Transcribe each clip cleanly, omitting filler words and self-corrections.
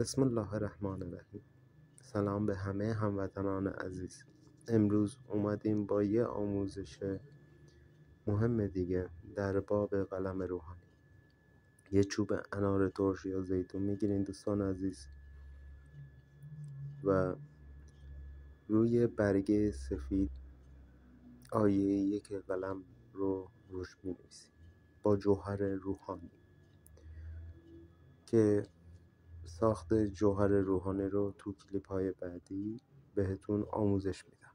بسم الله الرحمن الرحیم. سلام به همه هموطنان عزیز. امروز اومدیم با یه آموزش مهم دیگه در باب قلم روحانی. یه چوب انار ترش یا زیتون میگیرین دوستان عزیز و روی برگه سفید آیه یک قلم رو روش می‌نویسید با جوهر روحانی که ساخت جوهر روحانی رو تو کلیپ های بعدی بهتون آموزش میدم.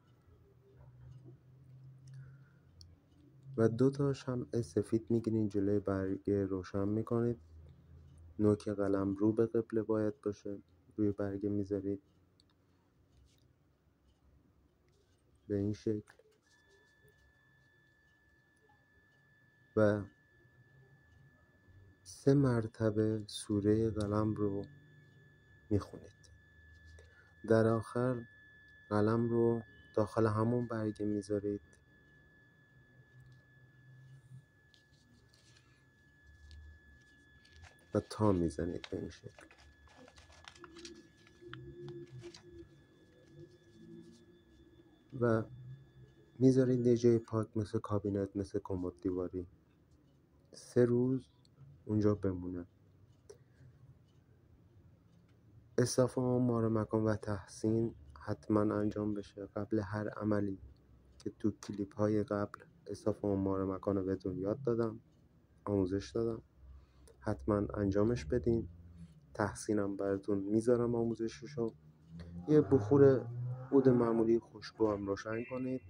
و 2 تا شمع سفید میگیرین جلوی برگه روشن میکنید. نوک قلم رو به قبله باید باشه. روی برگه میذارید به این شکل و 3 مرتبه سوره قلم رو میخونید. در آخر قلم رو داخل همون برگه میذارید و تا میزنید به این شکل و میذارید یه جای پاک مثل کابینت، مثل کمد دیواری 3 روز اونجا بمونه. اصلاح آمار مکان و تحسین حتما انجام بشه قبل هر عملی که تو کلیپ های قبل اصلاح آمار مکان رو بهتون یاد دادم، آموزش دادم. حتما انجامش بدین. تحسینم براتون میذارم آموزششو. یه بخور عود معمولی خوشبو هم روشن کنید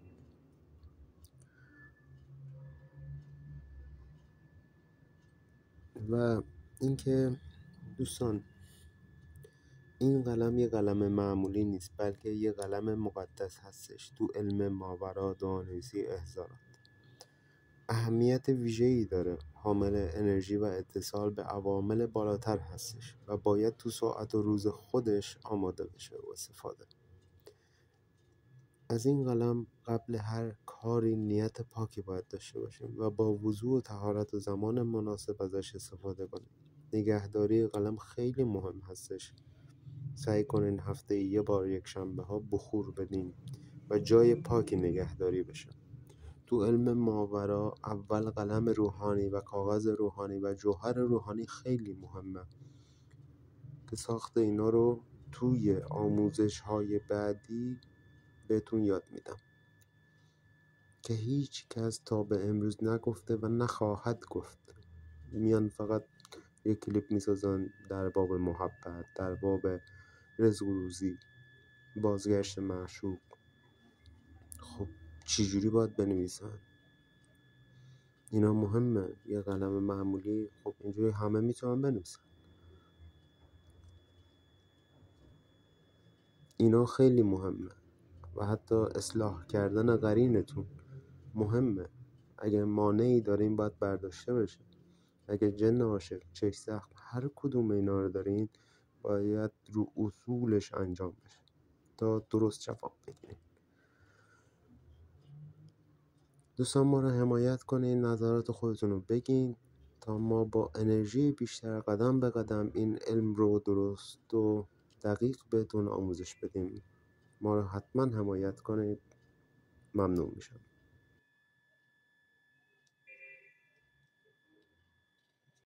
و اینکه دوستان این قلم یه قلم معمولی نیست، بلکه یه قلم مقدس هستش تو علم ماورا دانشی احضارات. اهمیت ویژه‌ای داره، حامل انرژی و اتصال به عوامل بالاتر هستش و باید تو ساعت و روز خودش آماده بشه و استفاده. از این قلم قبل هر کاری نیت پاکی باید داشته باشیم و با وضوح و طهارت و زمان مناسب ازش استفاده کنیم. نگهداری قلم خیلی مهم هستش. سعی کنین هفته یه بار یک شنبه ها بخور بدین و جای پاکی نگهداری بشه. تو علم ماورا اول قلم روحانی و کاغذ روحانی و جوهر روحانی خیلی مهمه که ساخت اینا رو توی آموزش های بعدی بهتون یاد میدم که هیچ کس تا به امروز نگفته و نخواهد گفت. میان فقط یک کلیپ میسازن در باب محبت، در باب رزق و روزی، بازگشت معشوق. خب چجوری باید بنویسن؟ اینا مهمه. یه قلم معمولی خب اینجوری همه میتونن بنویسن. اینا خیلی مهمه و حتی اصلاح کردن قرینتون مهمه. اگه مانعی دارین باید برداشته بشه. اگه جن عاشق، چش زخم، هر کدوم اینا رو دارین باید رو اصولش انجام بشه تا درست جواب بگیرین. دوستان ما رو حمایت کنین، نظرات خودتون رو بگین تا ما با انرژی بیشتر قدم به قدم این علم رو درست و دقیق بهتون آموزش بدیم. ما رو حتما حمایت کنید. ممنون میشم.